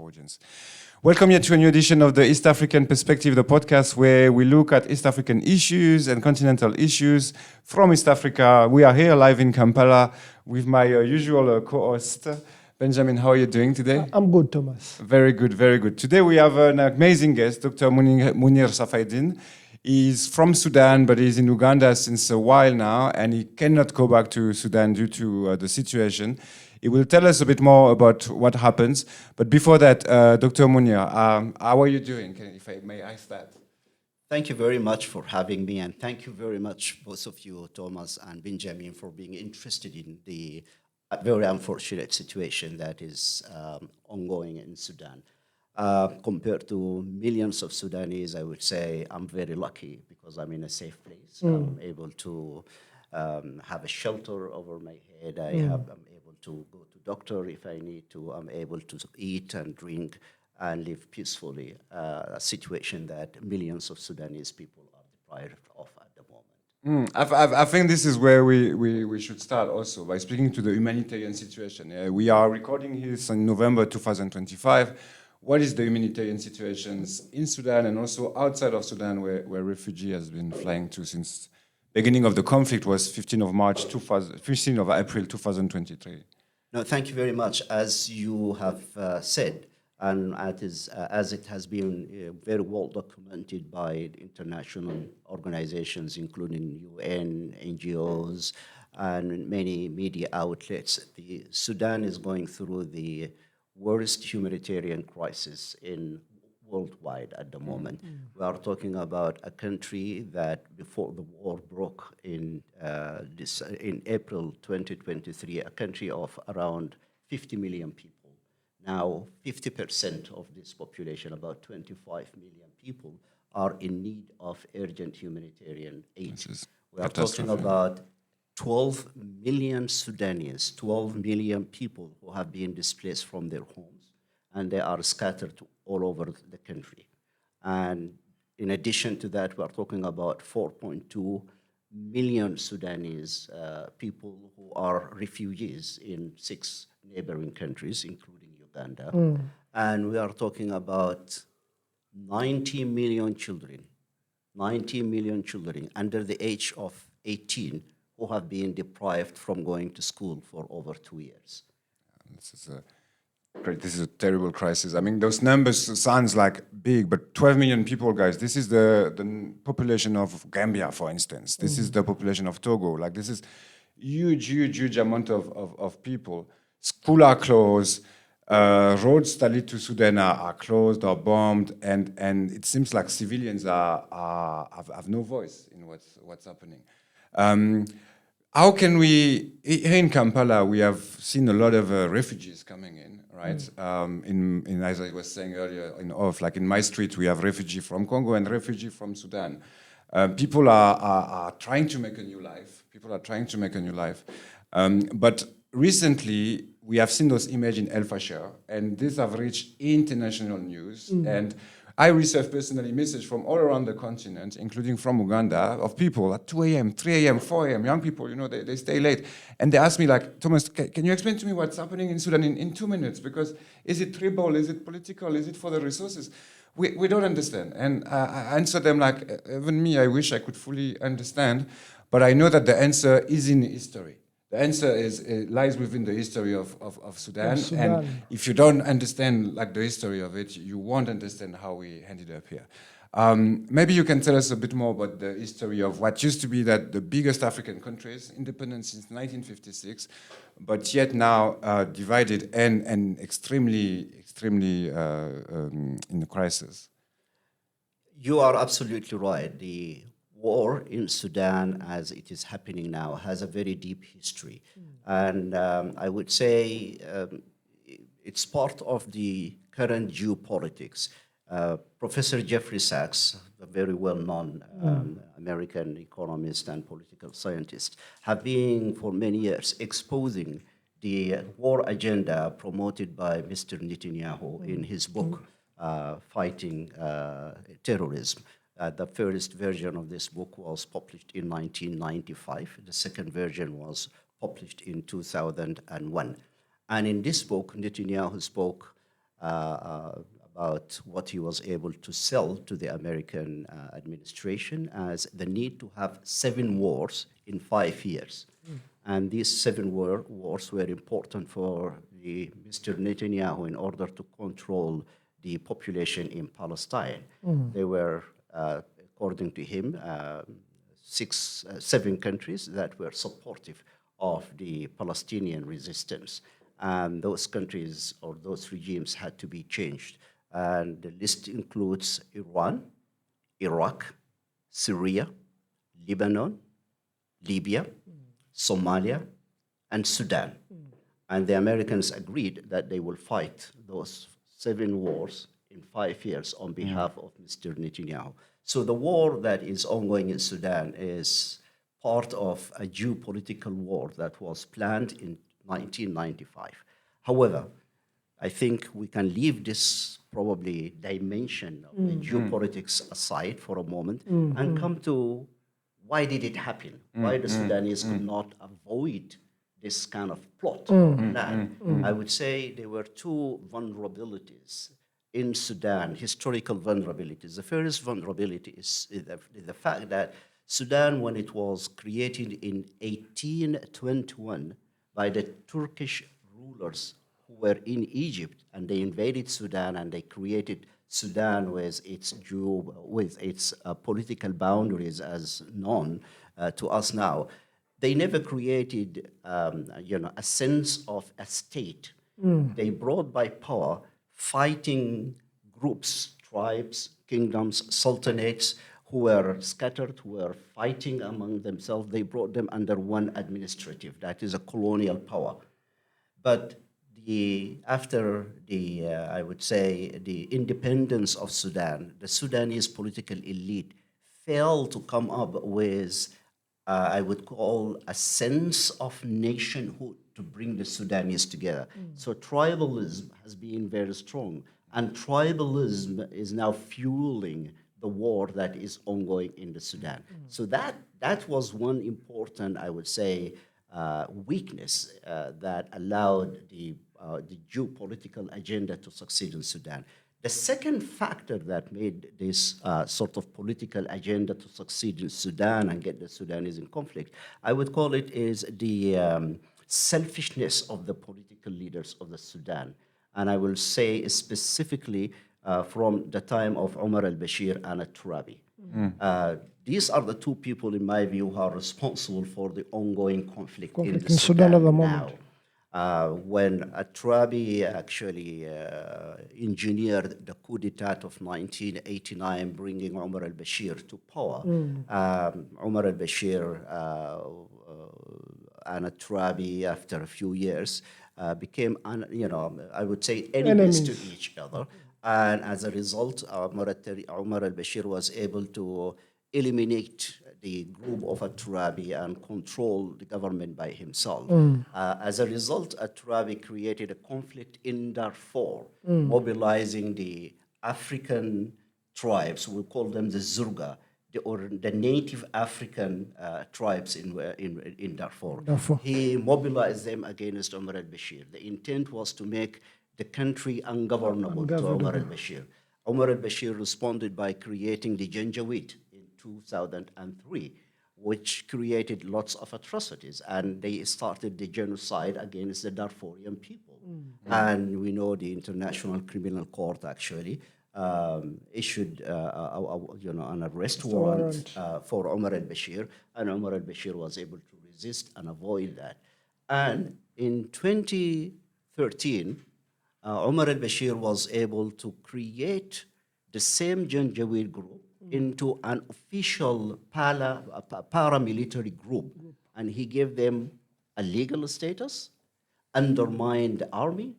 audience. Welcome here to a new edition of the East African Perspective, the podcast where we look at East African issues and continental issues from East Africa. We are here live in Kampala with my usual co-host, Benjamin. How are you doing today? I'm good, Thomas. Very good, very good. Today we have an amazing guest, Dr. Munir Safieldin. He's from Sudan, but he's in Uganda since a while now, and he cannot go back to Sudan due to the situation. He will tell us a bit more about what happens. But before that, Dr. Munir, how are you doing, if I may ask that? Thank you very much for having me, and thank you very much, both of you, Thomas and Benjamin, for being interested in the very unfortunate situation that is ongoing in Sudan. Compared to millions of Sudanese, I would say I'm very lucky because I'm in a safe place. I'm able to have a shelter over my head. I'm able to go to doctor if I need to. I'm able to eat and drink and live peacefully. A situation that millions of Sudanese people are deprived of at the moment. I think this is where we should start also by speaking to the humanitarian situation. We are recording this in November 2025. What is the humanitarian situations in Sudan and also outside of Sudan where refugee has been flying to since beginning of the conflict was 15th of April 2023? No, thank you very much. As you have said, and as it has been very well documented by international organizations, including UN, NGOs, and many media outlets, the Sudan is going through the worst humanitarian crisis worldwide at the moment. We are talking about a country that before the war broke in April 2023, a country of around 50 million people. Now, 50% of this population, about 25 million people, are in need of urgent humanitarian aid. We are talking about 12 million Sudanese, 12 million people who have been displaced from their homes, and they are scattered all over the country. And in addition to that, we are talking about 4.2 million Sudanese people who are refugees in 6 neighboring countries, including Uganda. And we are talking about 90 million children under the age of 18 who have been deprived from going to school for over 2 years. This is a terrible crisis. I mean, those numbers sounds like big, but 12 million people, guys, this is the population of Gambia, for instance. This is the population of Togo. Like, this is huge amount of people. Schools are closed. Roads that lead to Sudan are closed or bombed, and it seems like civilians have no voice in what's happening. How can we, here in Kampala, we have seen a lot of refugees coming in, right? In as I was saying earlier, like in my street, we have refugee from Congo and refugee from Sudan. People are trying to make a new life. But recently, we have seen those images in El Fasher, and these have reached international news. And I received personally messages from all around the continent, including from Uganda, of people at 2 a.m., 3 a.m., 4 a.m., young people, they stay late. And they ask me, like, Thomas, can you explain to me what's happening in Sudan in 2 minutes? Because is it tribal? Is it political? Is it for the resources? We don't understand. And I answer them like, even me, I wish I could fully understand. But I know that the answer is in history. The answer lies within the history of Sudan. And if you don't understand like the history of it, you won't understand how we ended up here. Maybe you can tell us a bit more about the history of what used to be that the biggest African countries, independent since 1956, but yet now divided and extremely in the crisis. You are absolutely right. The war in Sudan, as it is happening now, has a very deep history. And I would say it's part of the current geopolitics. Professor Jeffrey Sachs, a very well-known American economist and political scientist, have been for many years exposing the war agenda promoted by Mr. Netanyahu in his book, Fighting Terrorism. The first version of this book was published in 1995. The second version was published in 2001. And in this book, Netanyahu spoke about what he was able to sell to the American administration as the need to have 7 wars in 5 years. And these 7 wars were important for Mr. Netanyahu in order to control the population in Palestine. They were, according to him, 7 countries that were supportive of the Palestinian resistance. And those countries or those regimes had to be changed. And the list includes Iran, Iraq, Syria, Lebanon, Libya, Somalia, and Sudan. And the Americans agreed that they will fight those 7 wars in 5 years on behalf of Mr. Netanyahu. So the war that is ongoing in Sudan is part of a geopolitical war that was planned in 1995. However, I think we can leave this probably dimension of the geopolitics aside for a moment and come to why did it happen? Why the Sudanese could not avoid this kind of plot or plan? I would say there were 2 vulnerabilities in Sudan, historical vulnerabilities. The first vulnerability is the fact that Sudan, when it was created in 1821 by the Turkish rulers who were in Egypt, and they invaded Sudan and they created Sudan with its political boundaries as known to us now. They never created, a sense of a state. They brought by power fighting groups, tribes, kingdoms, sultanates who were scattered, who were fighting among themselves. They brought them under one administrative, that is a colonial power. But after I would say, the independence of Sudan, the Sudanese political elite failed to come up with, I would call, a sense of nationhood to bring the Sudanese together. So tribalism has been very strong, and tribalism is now fueling the war that is ongoing in the Sudan. So that was one important, I would say, weakness that allowed the geopolitical agenda to succeed in Sudan. The second factor that made this sort of political agenda to succeed in Sudan and get the Sudanese in conflict, I would call it, is the selfishness of the political leaders of the Sudan. And I will say specifically from the time of Omar al-Bashir and Turabi. These are the 2 people, in my view, who are responsible for the ongoing conflict in the Sudan at the now. moment. When Turabi actually engineered the coup d'etat of 1989, bringing Omar al-Bashir to power, Omar al-Bashir and Turabi, after a few years, became, I would say, enemies to each other. And as a result, Omar al-Bashir was able to eliminate the group of Turabi and control the government by himself. As a result, Turabi created a conflict in Darfur, mobilizing the African tribes, we call them the Zurga, the native African tribes in Darfur. He mobilized them against Omar al-Bashir. The intent was to make the country ungovernable to Omar al-Bashir. Omar al-Bashir responded by creating the Janjaweed in 2003, which created lots of atrocities, and they started the genocide against the Darfurian people. And we know the International Criminal Court actually issued an arrest warrant for Omar al-Bashir, and Omar al-Bashir was able to resist and avoid that. And in 2013, Omar al-Bashir was able to create the same Janjaweed group into an official paramilitary group, and he gave them a legal status, undermined the army,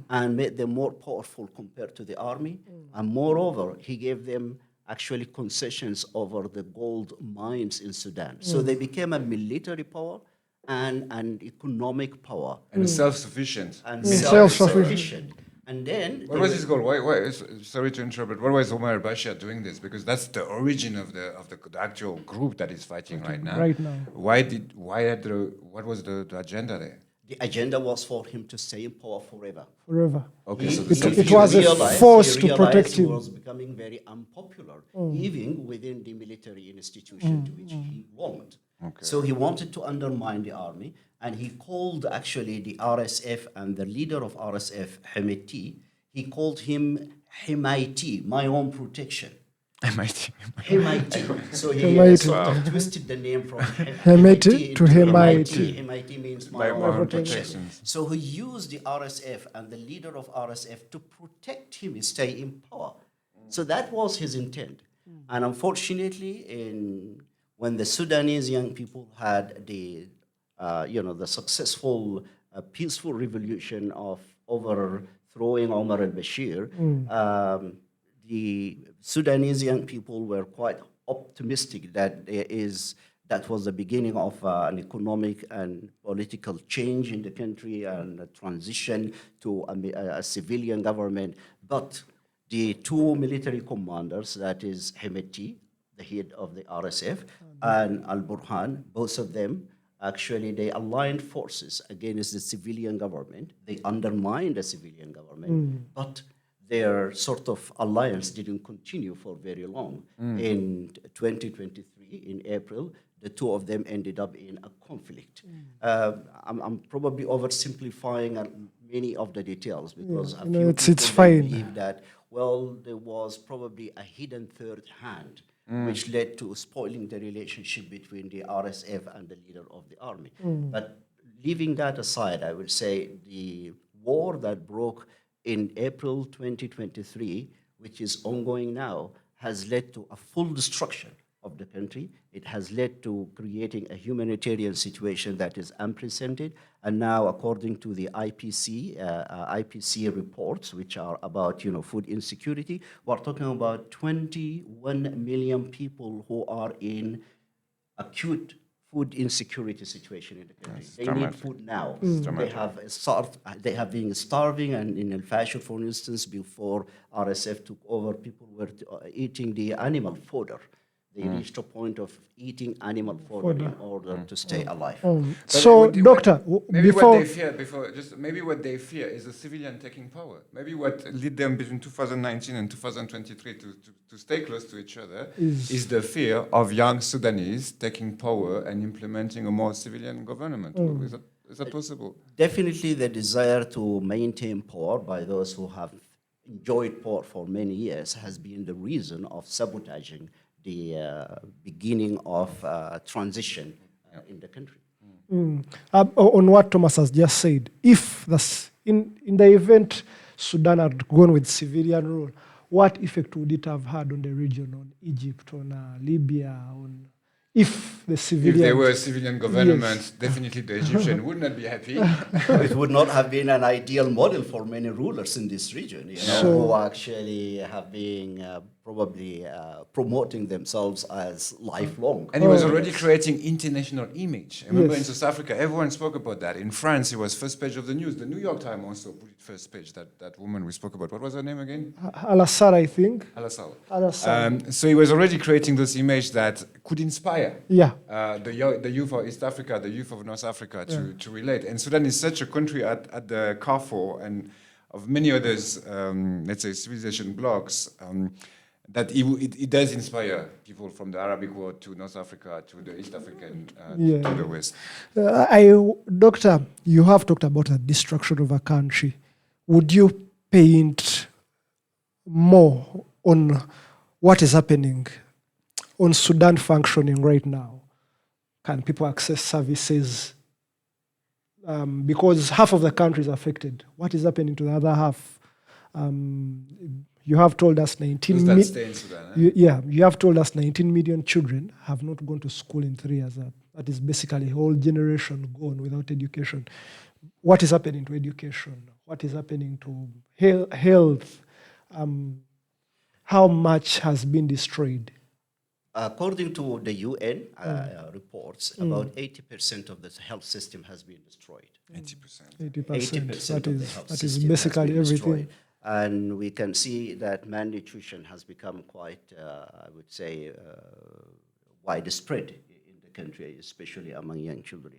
and made them more powerful compared to the army. And moreover, he gave them actually concessions over the gold mines in Sudan. So they became a military power and an economic power. And self-sufficient. And self-sufficient. And then... What was his goal? Why, sorry to interrupt, but why was Omar al-Bashir doing this? Because that's the origin of the actual group that is fighting right now. Right now. What was the agenda there? The agenda was for him to stay in power forever. Forever. Okay, so It was a force to protect he him. was becoming very unpopular, even within the military institution to which he belonged. Okay. So he wanted to undermine the army, and he called actually the RSF and the leader of RSF, Hemeti, he called him Hemeti, my own protection. MIT. Hemeti. So he Hemeti. sort of twisted the name from Hemeti to into Hemeti. Hemeti means My my own own protection. protections. So he used the RSF and the leader of RSF to protect him stay in power. So that was his intent. And unfortunately, when the Sudanese young people had the successful, peaceful revolution of overthrowing Omar al-Bashir, the Sudanese young people were quite optimistic that that was the beginning of an economic and political change in the country and a transition to a civilian government. But the two military commanders, that is Hemeti, the head of the RSF, and Al Burhan, both of them, actually, they aligned forces against the civilian government. They undermined the civilian government, but their sort of alliance didn't continue for very long. In 2023, in April, the two of them ended up in a conflict. I'm probably oversimplifying many of the details because a few it's people fine. believe that, well, there was probably a hidden third hand which led to spoiling the relationship between the RSF and the leader of the army. But leaving that aside, I would say the war that broke in April 2023, which is ongoing now, has led to a full destruction of the country. It has led to creating a humanitarian situation that is unprecedented. And now, according to the IPC reports, which are about food insecurity, we're talking about 21 million people who are in acute food insecurity situation in the country. Yes, they dramatic. need food now. Dramatic. They have been starving, and in El Fasher, for instance, before RSF took over, people were eating the animal fodder. They reached a point of eating animal fodder in order to stay alive. So, Doctor, maybe before... what they fear is a civilian taking power. Maybe what led them between 2019 and 2023 to stay close to each other is the fear of young Sudanese taking power and implementing a more civilian government. Is that possible? Definitely the desire to maintain power by those who have enjoyed power for many years has been the reason of sabotaging the beginning of transition in the country. On what Thomas has just said, if in the event Sudan had gone with civilian rule, what effect would it have had on the region, on Egypt, on Libya, if the civilian... If there were a civilian government, definitely the Egyptian would not be happy. It would not have been an ideal model for many rulers in this region, who actually have been probably promoting themselves as lifelong. And he was already creating international image. I remember in South Africa, everyone spoke about that. In France, it was first page of the news. The New York Times also put it first page, that woman we spoke about. What was her name again? Al-Assad, I think. Al-Assad. So he was already creating this image that could inspire the youth of East Africa, the youth of North Africa to relate. And Sudan is such a country at the carrefour and of many others, let's say, civilization blocks, that it does inspire people from the Arabic world to North Africa, to the East African, to the West. Doctor, you have talked about the destruction of a country. Would you paint more on what is happening on Sudan functioning right now? Can people access services? Because half of the country is affected. What is happening to the other half? You have told us 19 Those that stay in Sudan, you have told us 19 million children have not gone to school in 3 years. That is basically a whole generation gone without education. What is happening to education? What is happening to health? How much has been destroyed? According to the UN reports, about 80% of the health system has been destroyed. 80%. 80%. That is basically everything. Destroyed. And we can see that malnutrition has become quite, I would say, widespread in the country, especially among young children.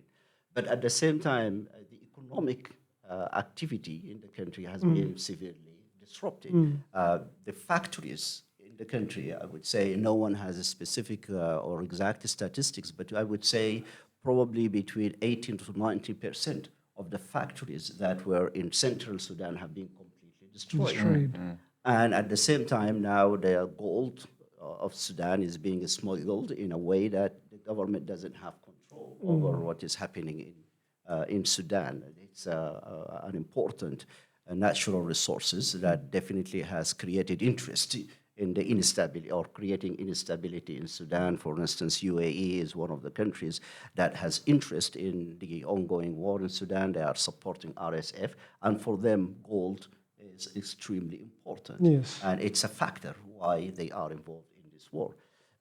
But at the same time, the economic activity in the country has been severely disrupted. The factories in the country, I would say, no one has a specific or exact statistics, but I would say probably between 18 to 90% of the factories that were in central Sudan have been completely destroyed. And at the same time, now the gold of Sudan is being smuggled in a way that the government doesn't have control over what is happening in Sudan. It's an important natural resources that definitely has created interest in the instability or creating instability in Sudan. For instance, UAE is one of the countries that has interest in the ongoing war in Sudan. They are supporting RSF, and for them, gold is extremely important. Yes. And it's a factor why they are involved in this war.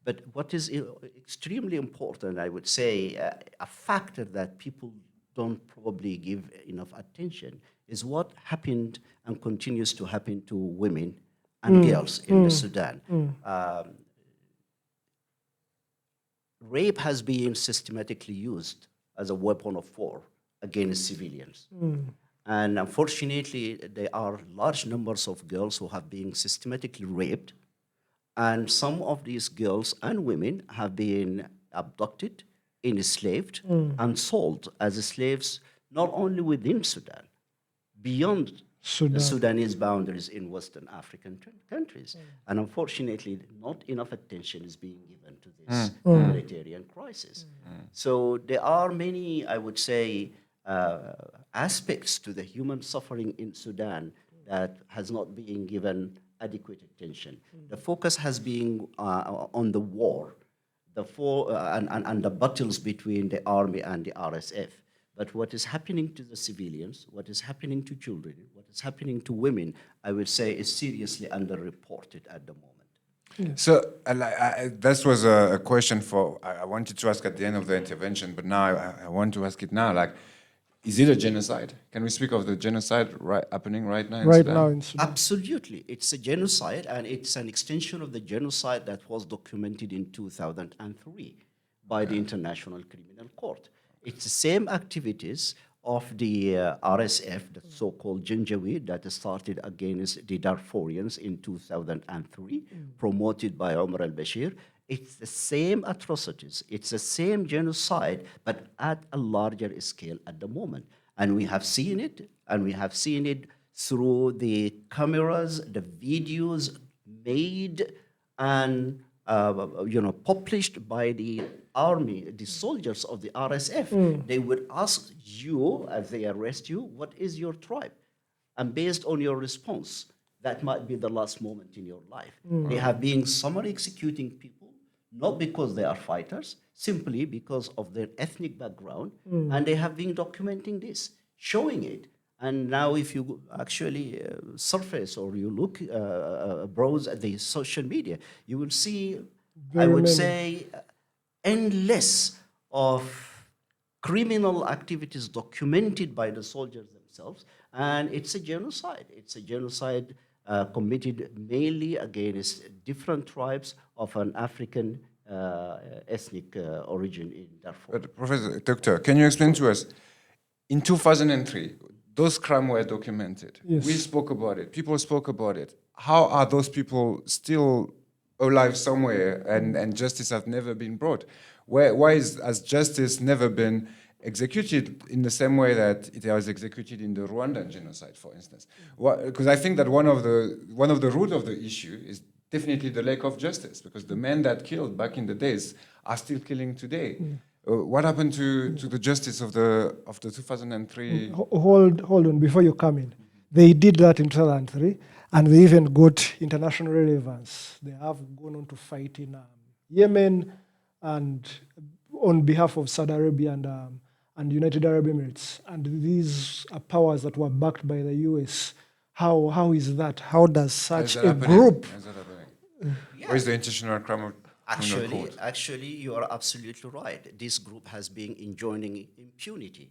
But what is extremely important, I would say, a factor that people don't probably give enough attention is what happened and continues to happen to women and girls in the Sudan. Rape has been systematically used as a weapon of war against civilians. And unfortunately, there are large numbers of girls who have been systematically raped. And some of these girls and women have been abducted, enslaved, and sold as slaves, not only within Sudan, beyond the Sudanese boundaries in Western African countries. And unfortunately, not enough attention is being given to this humanitarian crisis. So there are many, I would say, aspects to the human suffering in Sudan that has not been given adequate attention. The focus has been on the war, and the battles between the army and the RSF. But what is happening to the civilians, what is happening to children, what is happening to women, I would say is seriously underreported at the moment. So this was a question I wanted to ask at the end of the intervention, but now I want to ask it now. Like, is it a genocide? Can we speak of the genocide happening right now in Sudan? Now in Sudan. Absolutely. It's a genocide, and it's an extension of the genocide that was documented in 2003 by the International Criminal Court. It's the same activities of the RSF, the so-called Janjaweed, that started against the Darfurians in 2003, promoted by Omar al-Bashir. It's the same atrocities, it's the same genocide, but at a larger scale at the moment. And we have seen it, and we have seen it through the cameras, the videos made and published by the army, the soldiers of the RSF. They would ask you, as they arrest you, what is your tribe? And based on your response, that might be the last moment in your life. They have been summarily executing people, not because they are fighters, simply because of their ethnic background, and they have been documenting this, showing it. And now if you actually surface or you look, browse at the social media, you will see, I would say, endless of criminal activities documented by the soldiers themselves. And it's a genocide. It's a genocide committed mainly against different tribes of an African ethnic origin in Darfur. But Professor, Doctor, can you explain to us, in 2003, those crimes were documented. Yes. We spoke about it. People spoke about it. How are those people still alive somewhere and justice has never been brought? Why has justice never been executed in the same way that it was executed in the Rwandan genocide, for instance? Because I think that one of the root of the issue is definitely the lack of justice, because the men that killed back in the days are still killing today. What happened to the justice of the 2003? Hold on, before you come in. They did that in 2003, and they even got international relevance. They have gone on to fight in Yemen and on behalf of Saudi Arabia and United Arab Emirates. And these are powers that were backed by the US. How is that? How does such a group... Where is the international criminal court? Actually, you are absolutely right. This group has been enjoying impunity.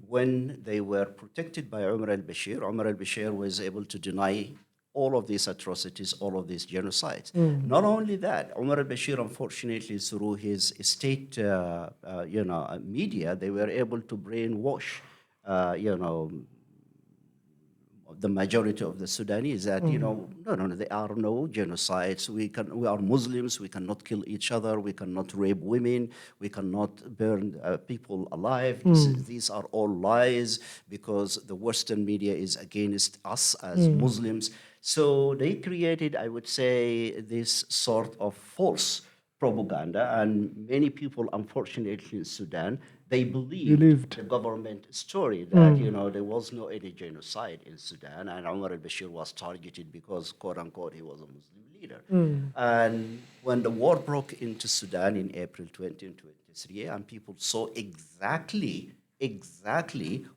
When they were protected by Omar al-Bashir was able to deny all of these atrocities, all of these genocides. Not only that, Omar al-Bashir, unfortunately, through his state media, they were able to brainwash the majority of the Sudanese that no, there are no genocides. We are Muslims. We cannot kill each other. We cannot rape women. We cannot burn people alive. These are all lies because the Western media is against us as Muslims. So they created, I would say, this sort of false propaganda, and many people, unfortunately, in Sudan, they believed the government story that there was no any genocide in Sudan, and Omar al-Bashir was targeted because, quote unquote, he was a Muslim leader. And when the war broke into Sudan in April 2023, and people saw exactly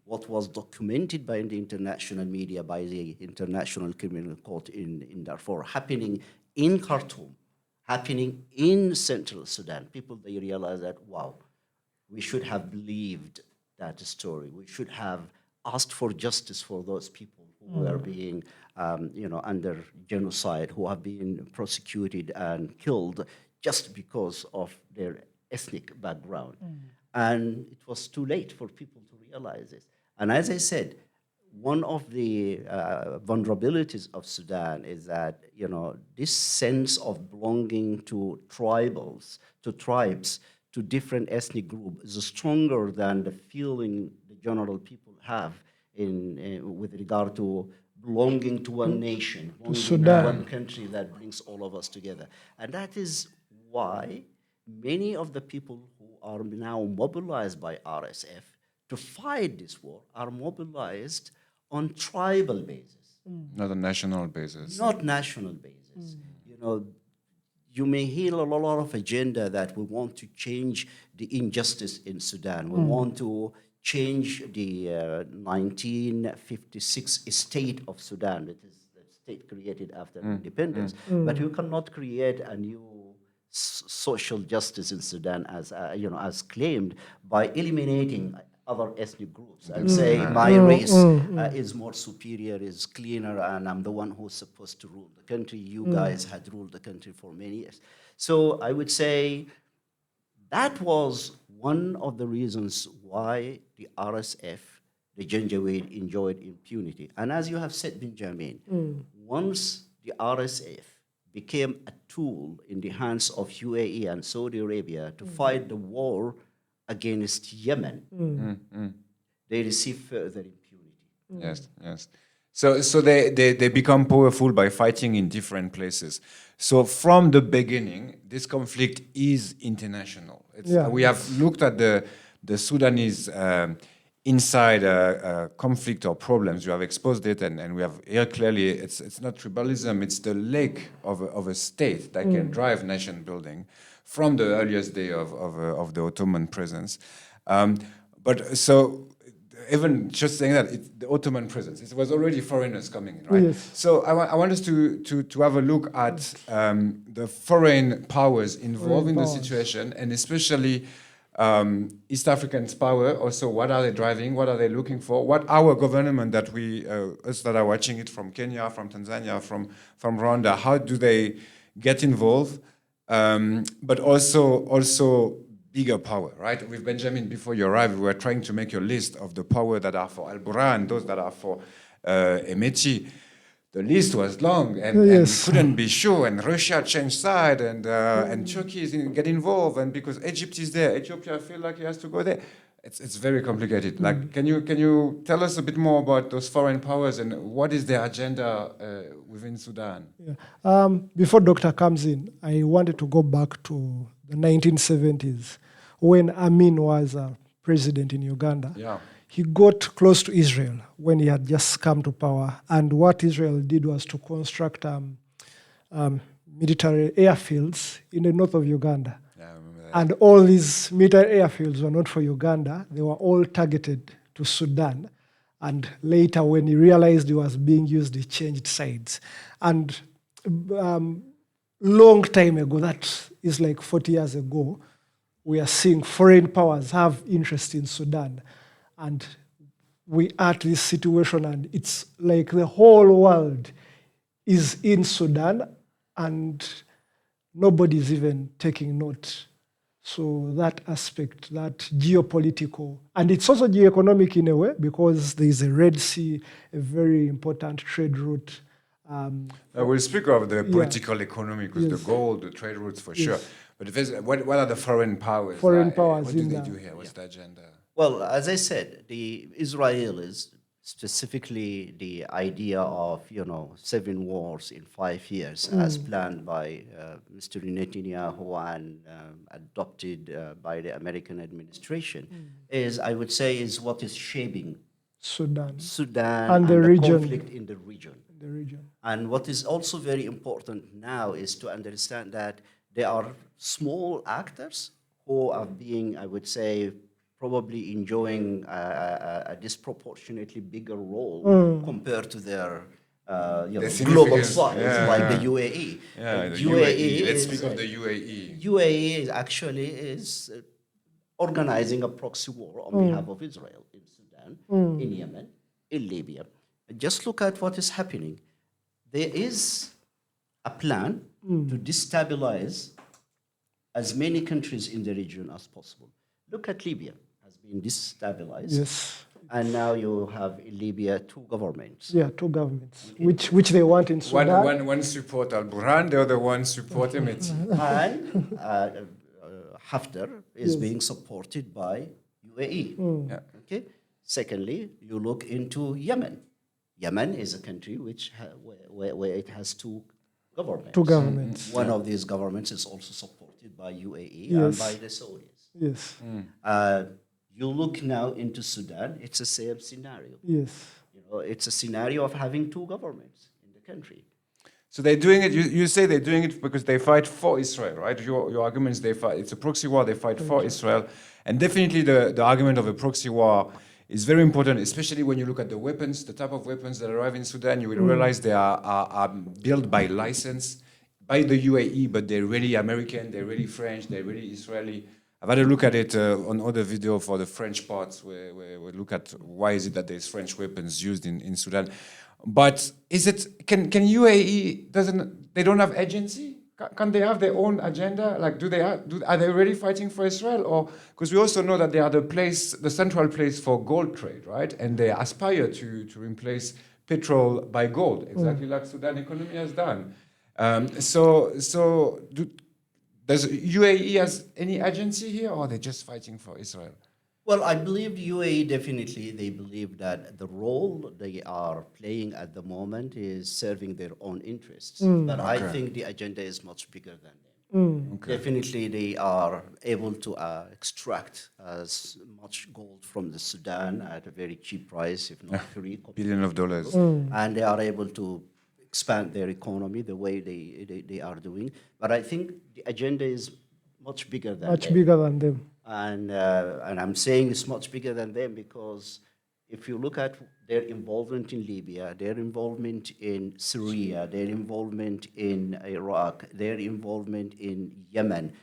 what was documented by the international media, by the International Criminal Court in Darfur, happening in Khartoum, happening in Central Sudan, people, they realize that, wow, we should have believed that story. We should have asked for justice for those people who were being, under genocide, who have been prosecuted and killed just because of their ethnic background. And it was too late for people to realize this. And as I said, one of the vulnerabilities of Sudan is that, this sense of belonging to tribes, to different ethnic groups is stronger than the feeling the general people have with regard to belonging to one nation, belonging to one country that brings all of us together. And that is why many of the people who are now mobilized by RSF to fight this war are mobilized on tribal basis. Not a national basis. Not national basis. You may hear a lot of agenda that we want to change the injustice in Sudan. We want to change the 1956 state of Sudan. It is the state created after independence. But you cannot create a new social justice in Sudan as claimed by eliminating other ethnic groups and say my race is more superior, is cleaner, and I'm the one who's supposed to rule the country. You guys had ruled the country for many years. So I would say that was one of the reasons why the RSF, the Janjaweed, enjoyed impunity. And as you have said, Benjamin, once the RSF became a tool in the hands of UAE and Saudi Arabia to fight the war against Yemen, they receive further impunity. Yes. So they become powerful by fighting in different places. So from the beginning, this conflict is international. We have looked at the Sudanese inside conflict or problems. You have exposed it, and we have here clearly it's not tribalism, it's the lack of a state that can drive nation building from the earliest day of the Ottoman presence. But so even just saying that, the Ottoman presence, it was already foreigners coming in, right? Yes. So I want us to have a look at the foreign powers involved in the situation, and especially East Africans' power. Also, what are they driving? What are they looking for? What our government that us that are watching it from Kenya, from Tanzania, from Rwanda, how do they get involved? But also bigger power, right? With Benjamin, before you arrived, we were trying to make a list of the power that are for Al Burhan, those that are for Hemeti. The list was long, and we couldn't be sure. And Russia changed side, and Turkey get involved, and because Egypt is there, Ethiopia feel like he has to go there. It's very complicated. Like, can you tell us a bit more about those foreign powers and what is their agenda within Sudan? Yeah. Before Doctor comes in, I wanted to go back to the 1970s when Amin was president in Uganda. Yeah. He got close to Israel when he had just come to power, and what Israel did was to construct military airfields in the north of Uganda. Yeah, I remember that. And all these military airfields were not for Uganda. They were all targeted to Sudan. And later, when he realized he was being used, he changed sides. And long time ago, that is like 40 years ago, we are seeing foreign powers have interest in Sudan. And we are at this situation, and it's like the whole world is in Sudan, and nobody's even taking note. So that aspect, that geopolitical, and it's also geoeconomic in a way because there is a Red Sea, a very important trade route. We'll speak of the political economy because Yes. the gold, the trade routes for Yes. sure. But if what are the foreign powers? Foreign powers What do in they that. do here? What's the agenda? Well, as I said, the Israelis, specifically the idea of 7 wars in 5 years, as planned by Mr. Netanyahu and adopted by the American administration, is I would say is what is shaping Sudan, Sudan And the region. conflict in the region. the region. And what is also very important now is to understand that there are small actors who are being, I would say, probably enjoying a disproportionately bigger role compared to their global significance, size, like the UAE. Yeah, the UAE Let's is, speak of the UAE. UAE is actually organizing a proxy war on behalf of Israel in Sudan, in Yemen, in Libya. Just look at what is happening. There is a plan to destabilize as many countries in the region as possible. Look at Libya, has been destabilized. Yes. And now you have in Libya 2 governments. Yeah, 2 governments, which they want in Sudan. One support Al Burhan, the other one support Hemeti. And Haftar is being supported by UAE. Yeah. Okay. Secondly, you look into Yemen. Yemen is a country where it has 2 governments. 2 governments. One of these governments is also supported by UAE and Yes. by the Saudis. Yes. You look now into Sudan, it's the same scenario. Yes. It's a scenario of having 2 governments in the country. So they're doing it. You say they're doing it because they fight for Israel, right? Your argument is they fight. It's a proxy war. They fight for Israel, and definitely the argument of a proxy war is very important, especially when you look at the weapons, the type of weapons that arrive in Sudan. You will realize they are built by license by the UAE, but they're really American, they're really French, they're really Israeli. I've had a look at it on other video for the French parts, where we look at why is it that there's French weapons used in Sudan. But can UAE they don't have agency? Can they have their own agenda? Like, are they really fighting for Israel? Or because we also know that they are the central place for gold trade, right? And they aspire to replace petrol by gold, exactly like Sudan economy has done. Does UAE has any agency here, or are they just fighting for Israel? Well, I believe UAE definitely, they believe that the role they are playing at the moment is serving their own interests. But I think the agenda is much bigger than them. Definitely, they are able to extract as much gold from the Sudan at a very cheap price, if not free. Billion of dollars. And they are able to expand their economy the way they are doing. But I think the agenda is much bigger than Much them. bigger than them. And I'm saying it's much bigger than them because if you look at their involvement in Libya, their involvement in Syria, their involvement in Iraq, their involvement in Yemen,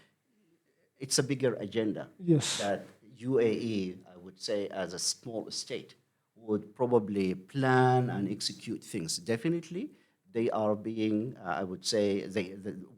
it's a bigger agenda. Yes. That UAE, I would say, as a small state, would probably plan and execute things. Definitely, they are being, I would say,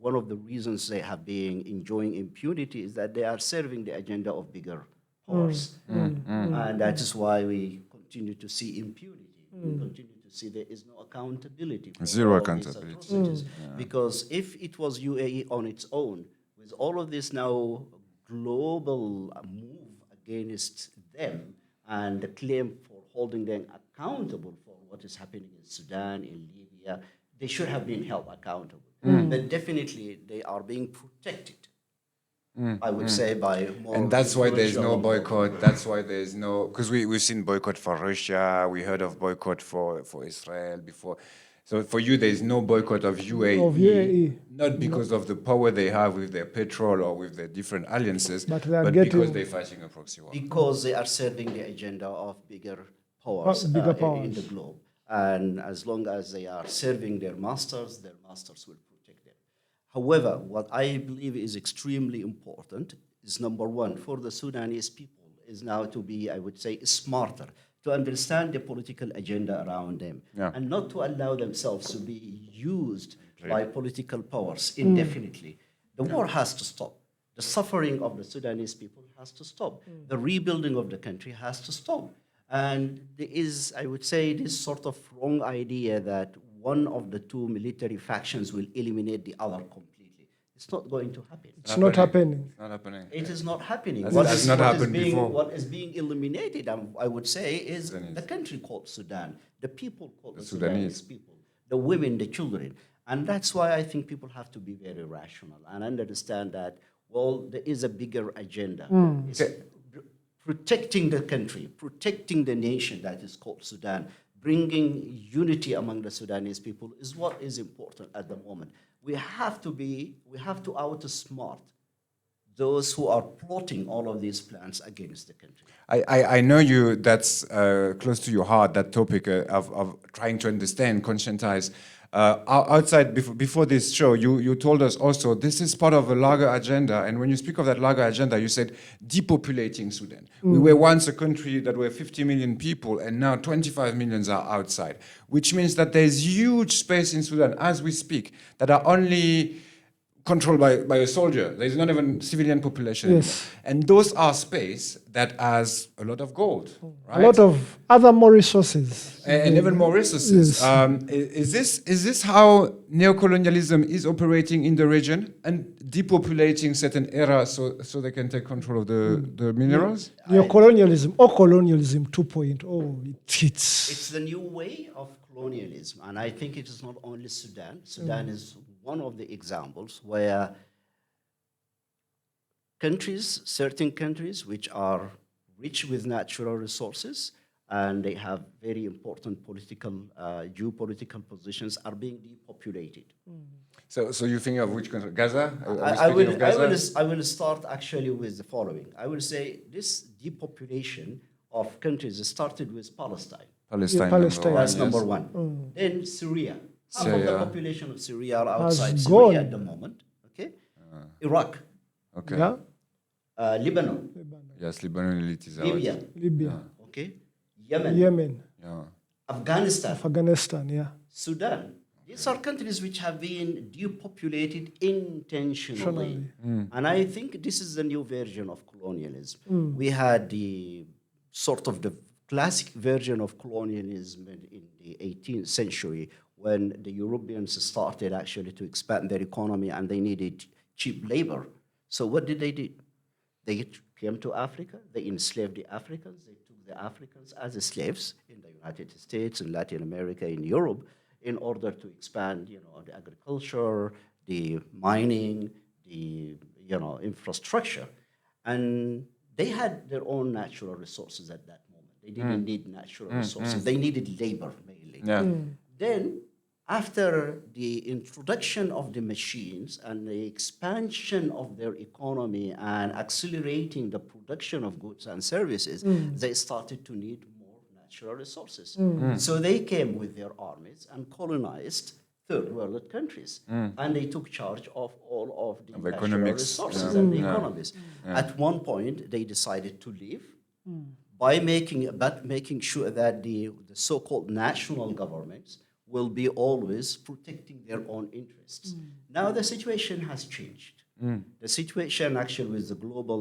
one of the reasons they have been enjoying impunity is that they are serving the agenda of bigger powers. And that is why we continue to see impunity. We continue to see there is no accountability. For Zero all of these accountability. atrocities. Because if it was UAE on its own, with all of this now global move against them and the claim for holding them accountable for what is happening in Sudan, in Libya, they should have been held accountable. But definitely they are being protected, I would say, by more. And that's why there's no influential- boycott. That's why there's no, because we've seen boycott for Russia. We heard of boycott for Israel before. So for you, there's no boycott of UAE. Of UAE. Not because of the power they have with their petrol or with their different alliances, But they are because getting- they're fighting a proxy war. Because they are serving the agenda of bigger powers, Bigger in powers. the globe. And as long as they are serving their masters will protect them. However, what I believe is extremely important is number one, for the Sudanese people, is now to be, I would say, smarter, to understand the political agenda around them, and not to allow themselves to be used by political powers indefinitely. The war has to stop. The suffering of the Sudanese people has to stop. The rebuilding of the country has to stop. And there is, I would say, this sort of wrong idea that one of the two military factions will eliminate the other completely. It's not going to happen. It's not happening. It's not happening. It is not happening. That's not happened before. What is being eliminated, I would say, is the country called Sudan, the people called the Sudanese people, the women, the children. And that's why I think people have to be very rational and understand that, well, there is a bigger agenda. It's protecting the country, protecting the nation that is called Sudan, bringing unity among the Sudanese people is what is important at the moment. We have to outsmart those who are plotting all of these plans against the country. I know that's close to your heart, that topic of trying to understand, conscientize. Outside, before this show, you told us also this is part of a larger agenda. And when you speak of that larger agenda, you said depopulating Sudan. We were once a country that were 50 million people, and now 25 million are outside, which means that there's huge space in Sudan as we speak that are only controlled by a soldier. There's not even civilian population. Yes. And those are space that has a lot of gold, right? A lot of other more resources. And even more resources. Yes. Is this how neocolonialism is operating in the region and depopulating certain areas so they can take control of the minerals? Neocolonialism or colonialism 2.0, It's the new way of colonialism. And I think it is not only Sudan. Sudan is one of the examples where certain countries which are rich with natural resources and they have very important geopolitical positions are being depopulated. So you think of which country? Gaza? I will start actually with the following. I will say this depopulation of countries started with Palestine. Palestine. That's number one. Then Syria. Half of the population of Syria are outside Syria at the moment. Okay. Iraq. Okay. Yeah? Lebanon. Yes, Lebanon is out. Libya. Okay. Yemen. Yeah. Afghanistan. Yeah. Sudan. These are countries which have been depopulated intentionally. And I think this is the new version of colonialism. We had the sort of the classic version of colonialism in the 18th century when the Europeans started actually to expand their economy and they needed cheap labor. So what did they do? They came to Africa, they enslaved the Africans, they took the Africans as slaves in the United States, in Latin America, in Europe, in order to expand, the agriculture, the mining, the, infrastructure. And they had their own natural resources at that moment. They didn't need natural resources. They needed labor mainly. Yeah. Then, after the introduction of the machines and the expansion of their economy and accelerating the production of goods and services, they started to need more natural resources. So they came with their armies and colonized third world countries. And they took charge of all of the natural resources and the economies. At one point, they decided to leave by making sure that the so-called national governments will be always protecting their own interests. Now the situation has changed. The situation actually with the global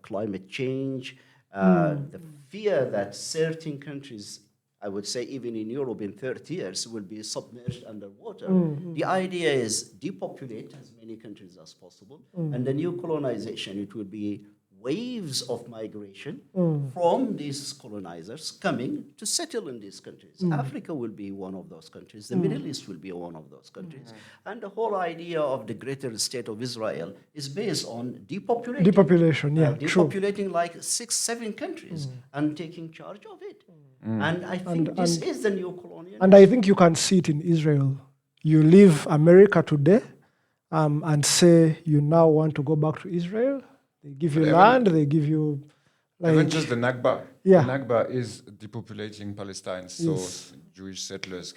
climate change, the fear that certain countries, I would say even in Europe in 30 years, will be submerged underwater. The idea is depopulate as many countries as possible, and the new colonization, it will be waves of migration from these colonizers coming to settle in these countries. Africa will be one of those countries. The Middle East will be one of those countries. And the whole idea of the greater state of Israel is based on depopulating. Depopulation, yeah, depopulating like 6-7 countries and taking charge of it. And I think this is the new colonialism. And I think you can see it in Israel. You leave America today and say you now want to go back to Israel. They give you land, they give you... Even just the Nakba. Yeah. The Nakba is depopulating Palestine, so Jewish settlers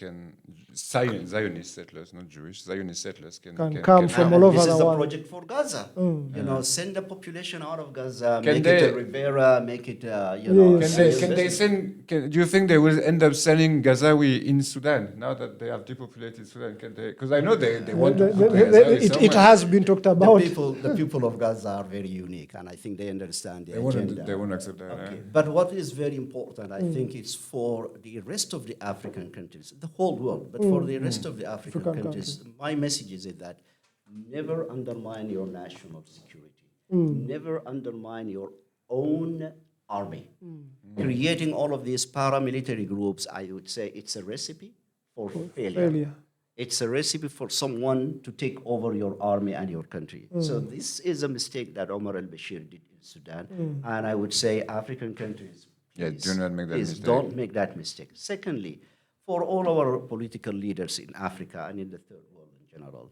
Zionist settlers, not Jewish, Zionist settlers can come from all And over this the is the world. project for Gaza. You know, send the population out of Gaza, Can make they- it a Rivera, make it, you know. Yes. Can they send? Do you think they will end up sending Gazawi in Sudan now that they have depopulated Sudan? Can they? Because I know they want to put the Gazawi It somewhere. has been talked about. The people of Gaza are very unique, and I think they understand the agenda. They won't accept that. Okay. But what is very important, I think, it's for the rest of the African countries, the whole world, but for the rest of the African countries, my message is that never undermine your national security. Never undermine your own army. Creating all of these paramilitary groups, I would say it's a recipe for failure. It's a recipe for someone to take over your army and your country. So this is a mistake that Omar al-Bashir did in Sudan. And I would say African countries, please, do not make that please mistake. don't make that mistake. Secondly, for all our political leaders in Africa and in the third world in general,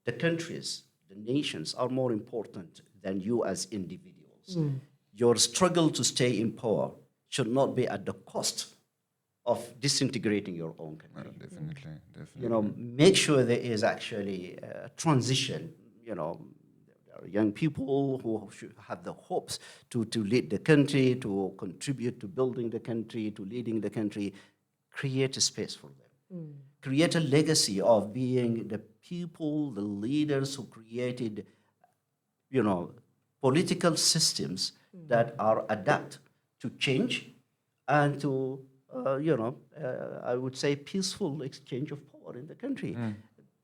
the countries, the nations are more important than you as individuals. Your struggle to stay in power should not be at the cost of disintegrating your own country. Definitely. You know, make sure there is actually a transition. You know, there are young people who should have the hopes to lead the country, to contribute to building the country, to leading the country. Create a space for them. Create a legacy of being the people, the leaders who created, you know, political systems that are adapt to change and to, I would say, peaceful exchange of power in the country.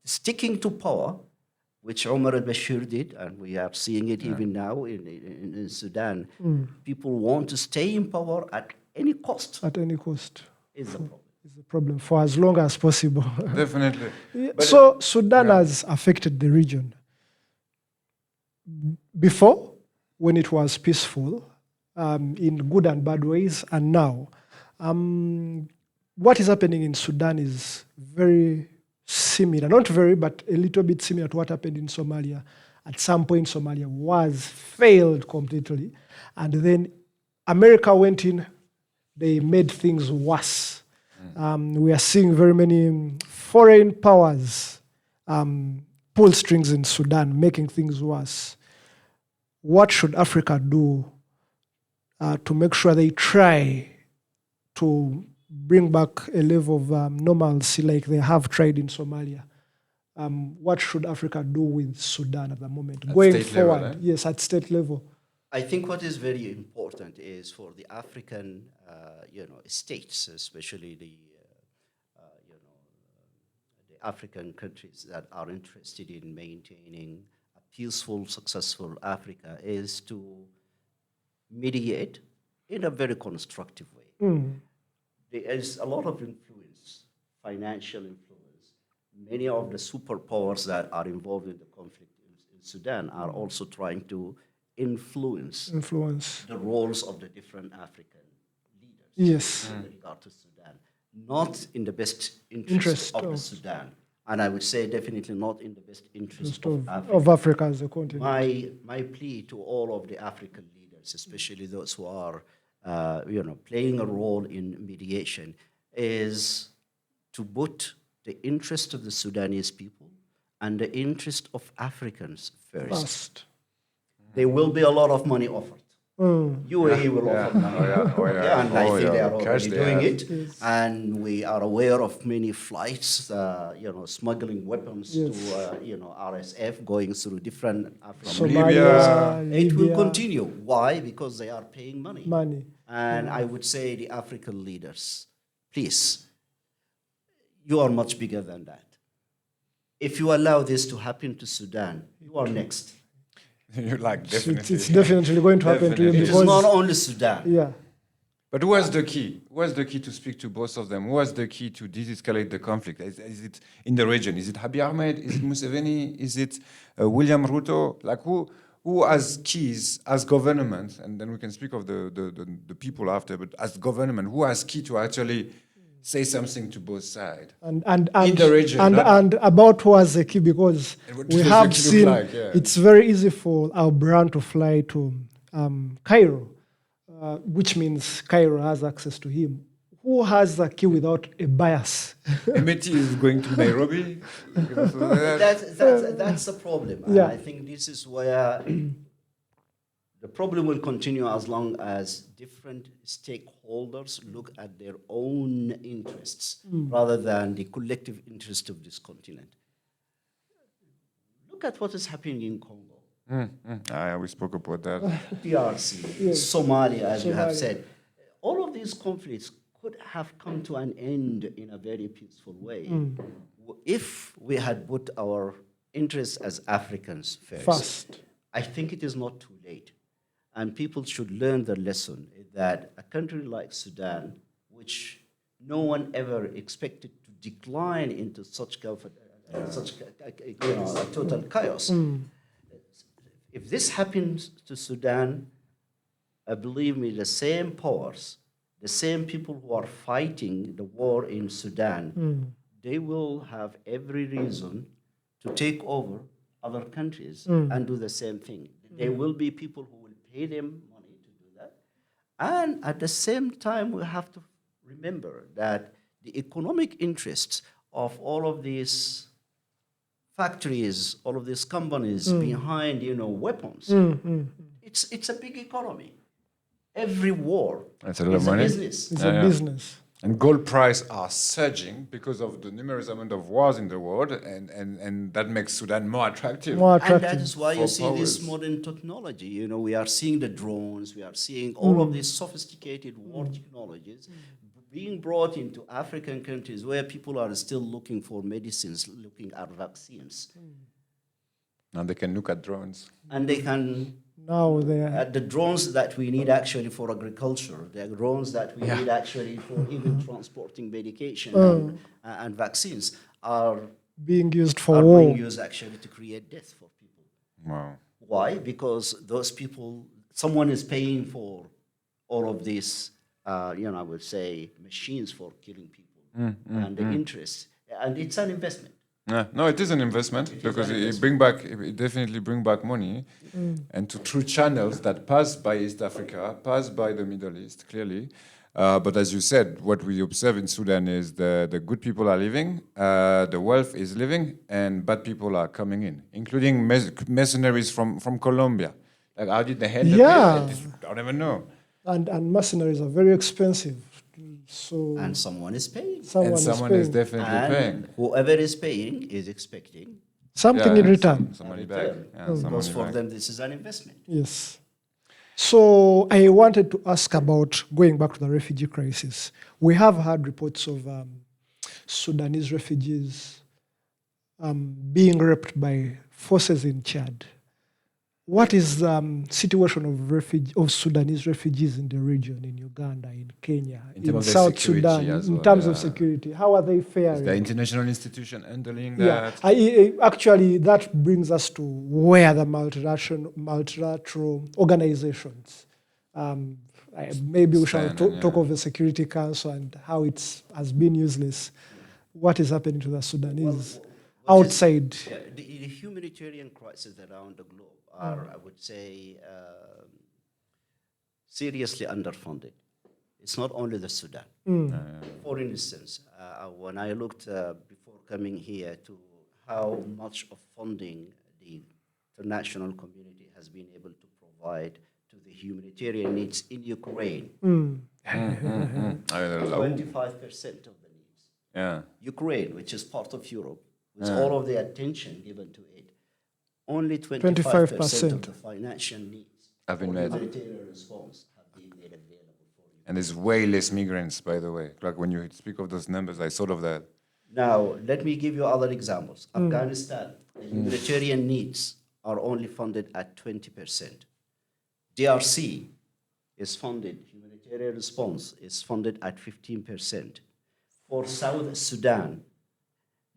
Sticking to power, which Omar al-Bashir did, and we are seeing it even now in Sudan. People want to stay in power at any cost. At any cost. Is the problem. Is the problem for as long as possible. Definitely. But So Sudan has affected the region. Before, when it was peaceful, in good and bad ways, and now. What is happening in Sudan is very similar, not very, but a little bit similar to what happened in Somalia. At some point, Somalia failed completely. And then America went in, they made things worse. We are seeing very many foreign powers pull strings in Sudan, making things worse. What should Africa do to make sure they try to bring back a level of normalcy like they have tried in Somalia? What should Africa do with Sudan at the moment? At Going state forward, level, yes, at state level. I think what is very important is for the African, states, especially the African countries that are interested in maintaining a peaceful, successful Africa, is to mediate in a very constructive way. There is a lot of influence, financial influence. Many of the superpowers that are involved in the conflict in Sudan are also trying to influence the roles of the different African leaders Yes. in regard to Sudan, not in the best interest of the Sudan. And I would say definitely not in the best interest of Africa. Of Africa as a continent. My plea to all of the African leaders, especially those who are playing a role in mediation, is to put the interest of the Sudanese people and the interest of Africans first. There will be a lot of money offered. UAE will offer money. And I think they are already doing it. Yes. And we are aware of many flights, smuggling weapons to, RSF going through different African Libya. It will continue. Why? Because they are paying money. And I would say the African leaders, please, you are much bigger than that. If you allow this to happen to Sudan, you are next. You're like, definitely. It's definitely going to happen to you. It is not only Sudan. Yeah. But who has the key? Who has the key to speak to both of them? Who has the key to de-escalate the conflict? Is it in the region? Is it Abiy Ahmed? Is it Museveni? Is it William Ruto? Like who has keys as government? And then we can speak of the people after. But as government, who has key to actually say something to both sides and in the region, and about who has the key, because we have seen it's very eisy for our brand to fly to Cairo which means Cairo has access to him. Who has the key without a bias? Hemeti is going to Nairobi. That's the problem. And Yeah. I think this is where the problem will continue as long as different stakeholders look at their own interests rather than the collective interest of this continent. Look at what is happening in Congo, We spoke about that. DRC, Somalia, as you have said. All of these conflicts could have come to an end in a very peaceful way if we had put our interests as Africans first. I think it is not too late. And people should learn the lesson that a country like Sudan, which no one ever expected to decline into such total chaos. If this happens to Sudan, believe me, the same powers, the same people who are fighting the war in Sudan, they will have every reason to take over other countries and do the same thing. There will be people who will pay them money to do that. And at the same time, we have to remember that the economic interests of all of these factories, all of these companies behind, weapons, it's a big economy. Every war That's a lot of is money. a business. It's a business. And gold prices are surging because of the numerous amount of wars in the world, and that makes Sudan more attractive. More And attractive. that is why you For see this powers. modern technology. We are seeing the drones, we are seeing all of these sophisticated war technologies being brought into African countries where people are still looking for medicines, looking at vaccines. Now they can look at drones. And they can, Now they are. the drones that we need actually for agriculture, the drones that we need actually for even transporting medication and vaccines are being used for are war. being used actually to create death for people. Wow. Why? Because those people, someone is paying for all of these, I would say, machines for killing people and the interest. And it's an investment. Yeah. No, it is an investment because it definitely bring back money, and through channels that pass by East Africa, pass by the Middle East, clearly. But as you said, what we observe in Sudan is the good people are leaving, the wealth is leaving, and bad people are coming in, including mercenaries from Colombia. Like, how did they hand Yeah. I don't even know. And mercenaries are very expensive. So And someone is paying. Someone is paying definitely paying. And whoever is paying is expecting. something in return. Some money back. Yeah, some Because money for back. them, this is an investment. Yes. So I wanted to ask about going back to the refugee crisis. We have had reports of Sudanese refugees being raped by forces in Chad. What is the situation of Sudanese refugees in the region, in Uganda, in Kenya, In terms in of their South security Sudan, as in well, terms of yeah. security? How are they faring? The international institution handling Yeah, that. actually, that brings us to where the multilateral organizations. Maybe we shall talk of the Security Council and how it has been useless. What is happening to the Sudanese outside? The humanitarian crises around the globe are, I would say, seriously underfunded. It's not only the Sudan. For instance, when I looked before coming here to how much of funding the international community has been able to provide to the humanitarian needs in Ukraine, 25% of the needs. Yeah. Ukraine, which is part of Europe, with all of the attention given to it, only 25% 25%. of the financial needs Have been for made. humanitarian response have been made available for you. And there's way less migrants, by the way. Like when you speak of those numbers, I thought of that. Now, let me give you other examples. Afghanistan, the humanitarian needs are only funded at 20%. DRC is funded, humanitarian response is funded at 15%. For South Sudan,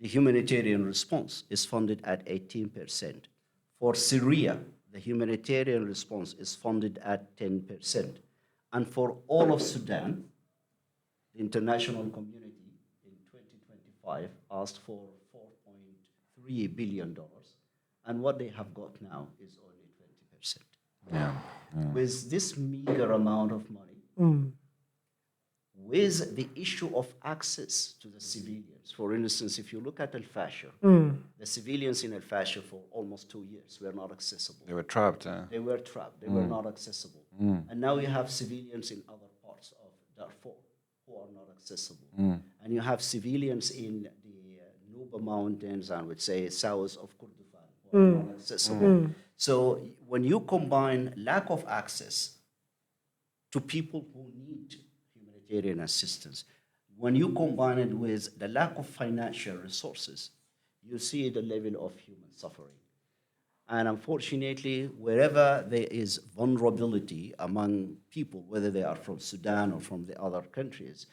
the humanitarian response is funded at 18%. For Syria, the humanitarian response is funded at 10%. And for all of Sudan, the international community in 2025 asked for $4.3 billion, and what they have got now is only 20%. Yeah. With this meager amount of money, with the issue of access to the civilians. For instance, if you look at Al Fashir, the civilians in Al Fashir for almost 2 years were not accessible. They were trapped. They were trapped. They were not accessible. And now you have civilians in other parts of Darfur who are not accessible. And you have civilians in the Nuba Mountains and would say south of Kurdistan who are not accessible. So when you combine lack of access to people who need humanitarian assistance, when you combine it with the lack of financial resources, you see the level of human suffering. And unfortunately, wherever there is vulnerability among people, whether they are from Sudan or from the other countries,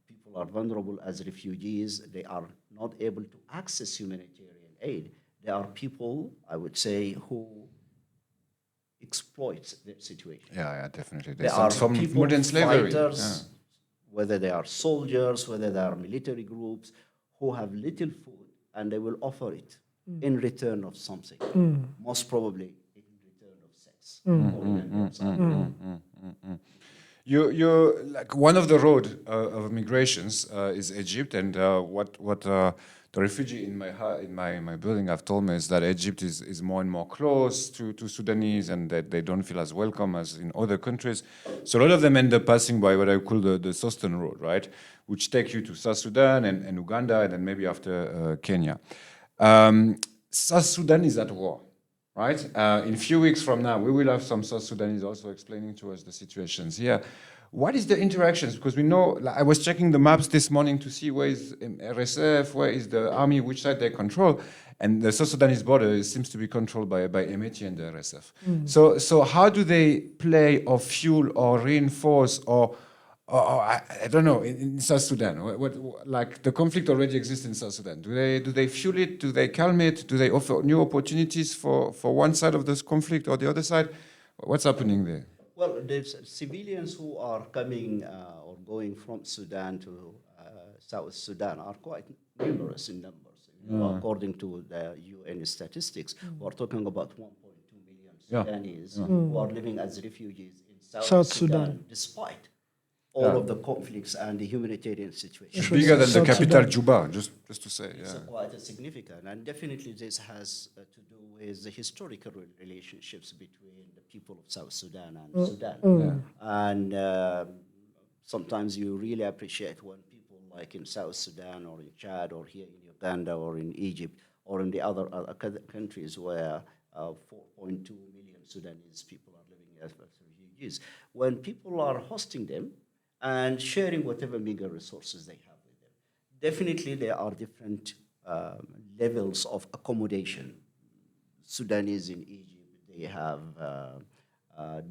people are vulnerable as refugees. They are not able to access humanitarian aid. There are people, I would say, who exploit their situation. Yeah, definitely. There are some people, modern slavery. fighters, whether they are soldiers, whether they are military groups, who have little food, and they will offer it in return of something, most probably in return of sex. You're like one of the road of migrations is Egypt, and what the refugee in my building have told me is that Egypt is more and more close to Sudanese, and that they don't feel as welcome as in other countries. So a lot of them end up passing by what I call the Southern Road, right, which take you to South Sudan and Uganda, and then maybe after Kenya. South Sudan is at war, right? In a few weeks from now, we will have some South Sudanese also explaining to us the situations here. What is the interactions? Because we know, like, I was checking the maps this morning to see where is RSF, where is the army, which side they control, and the South Sudanese border seems to be controlled by Hemeti and the RSF. So how do they play or fuel or reinforce or I don't know in South Sudan? What like the conflict already exists in South Sudan? Do they fuel it? Do they calm it? Do they offer new opportunities for one side of this conflict or the other side? What's happening there? Well, the civilians who are coming or going from Sudan to South Sudan are quite numerous in numbers. According to the UN statistics, we're talking about 1.2 million Sudanese who are living as refugees in South Sudan, despite all of the conflicts and the humanitarian situation. It's bigger than the capital, Juba, just to say. It's quite significant, and definitely this has to do with the historical relationships between the people of South Sudan and Sudan. And sometimes you really appreciate when people like in South Sudan or in Chad or here in Uganda or in Egypt or in the other countries where 4.2 million Sudanese people are living as refugees, when people are hosting them and sharing whatever meager resources they have with them. Definitely there are different levels of accommodation. Sudanese in Egypt, they have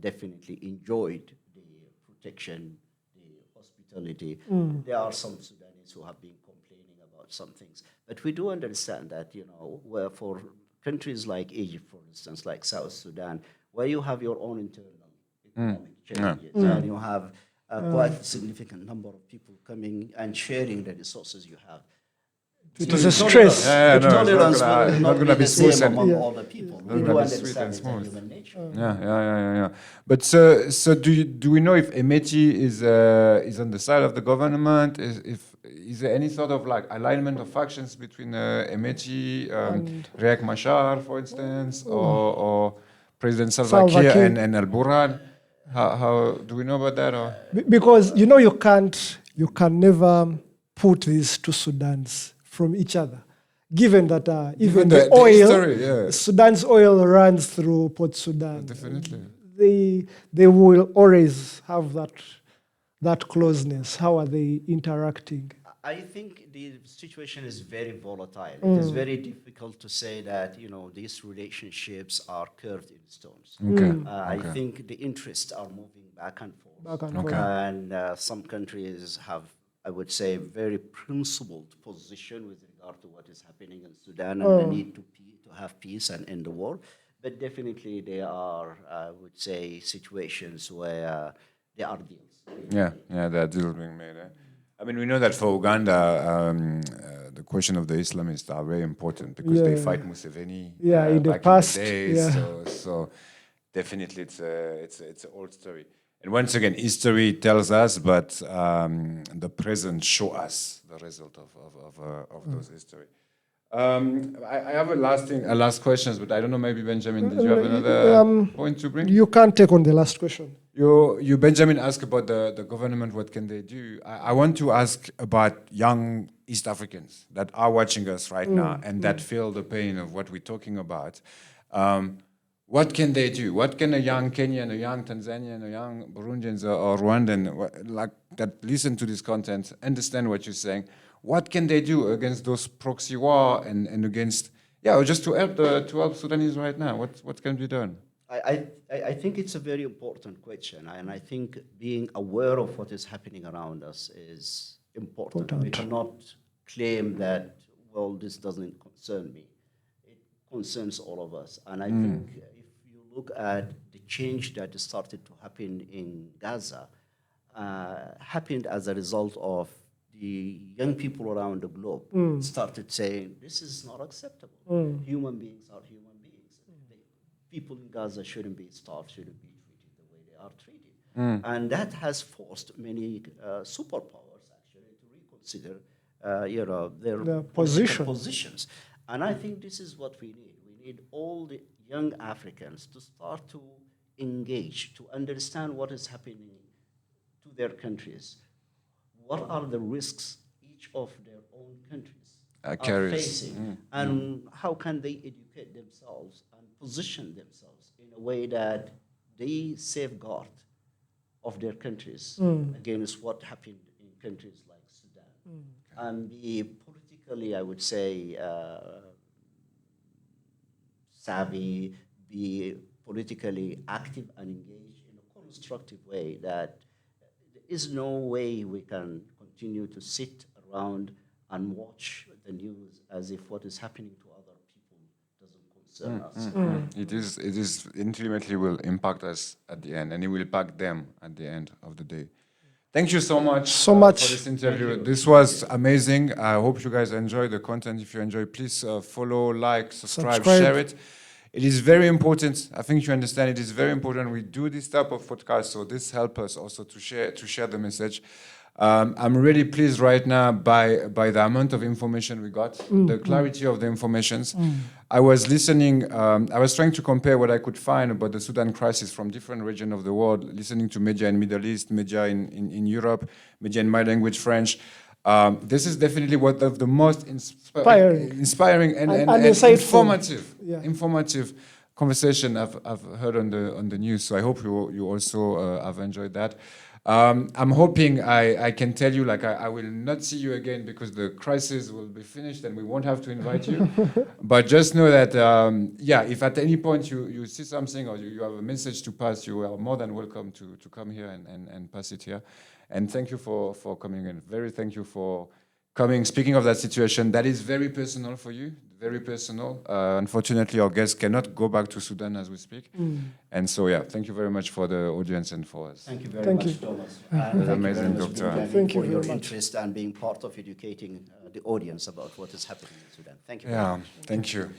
definitely enjoyed the protection, the hospitality. There are some Sudanese who have been complaining about some things. But we do understand that, where for countries like Egypt, for instance, like South Sudan, where you have your own internal economic changes, and you have quite a significant number of people coming and sharing the resources you have. It is a stress. Tolerance will not be the same among all the people. We do understand it's human nature. Yeah. But so do we know if Hemeti is on the side of the government? Is there any sort of like alignment of factions between Hemeti, Riek Machar, for instance, or President Salva Kiir and Al Burhan? How do we know about that? Or? Because you can never put these two Sudans from each other, given that even the oil, history, Sudan's oil runs through Port Sudan. Definitely, they will always have that closeness. How are they interacting? I think the situation is very volatile. It is very difficult to say that these relationships are carved in stones. I think the interests are moving back and forth. And some countries have, I would say, very principled position with regard to what is happening in Sudan and the need to have peace and end the war. But definitely there are, I would say, situations where there are deals. There are deals being made. I mean, we know that for Uganda, the question of the Islamists are very important because they fight Museveni in the back past. In the days. So definitely it's an old story. And once again, history tells us, but the present show us the result of those history. I have a last questions, but I don't know. Maybe Benjamin, did you have another point to bring? You can't take on the last question. You Benjamin asked about the government. What can they do? I want to ask about young East Africans that are watching us right now and that feel the pain of what we're talking about. What can they do? What can a young Kenyan, a young Tanzanian, a young Burundians or Rwandan like that listen to this content, understand what you're saying? What can they do against those proxy war and against just to help Sudanese right now? What can be done? I think it's a very important question, and I think being aware of what is happening around us is important. We cannot claim that, well, this doesn't concern me. It concerns all of us. And I think if you look at the change that started to happen in Gaza, happened as a result of the young people around the globe started saying, this is not acceptable. Human beings are human beings. People in Gaza shouldn't be starved, shouldn't be treated the way they are treated. And that has forced many superpowers actually to reconsider their positions. And I think this is what we need. We need all the young Africans to start to engage, to understand what is happening to their countries. What are the risks each of their own countries are facing, and how can they educate themselves and position themselves in a way that they safeguard of their countries against what happened in countries like Sudan, and be politically, I would say, savvy, be politically active and engaged in a constructive way that there is no way we can continue to sit around and watch the news as if what is happening to other people doesn't concern us. It is intimately will impact us at the end, and it will impact them at the end of the day. Thank you so much for this interview. This was amazing. I hope you guys enjoy the content. If you enjoy, please follow, like, subscribe, share it. It is very important. I think you understand. It is very important. We do this type of podcast, so this helps us also to share the message. I'm really pleased right now by the amount of information we got, the clarity of the informations. I was listening, I was trying to compare what I could find about the Sudan crisis from different regions of the world, listening to media in Middle East, media in Europe, media in my language, French. This is definitely one of the most inspiring and informative conversation I've heard on the news. So I hope you also have enjoyed that. I'm hoping I can tell you, like, I will not see you again because the crisis will be finished and we won't have to invite you. But just know that, if at any point you see something or you have a message to pass, you are more than welcome to come here and pass it here. And thank you for coming in. Thank you for coming. Speaking of that situation, that is very personal for you, very personal. Unfortunately, our guests cannot go back to Sudan as we speak. And so, thank you very much for the audience and for us. Thank you very much, Thomas. Amazing, Doctor. Thank you for very your much. interest and being part of educating the audience about what is happening in Sudan. Thank you very much. Thank you.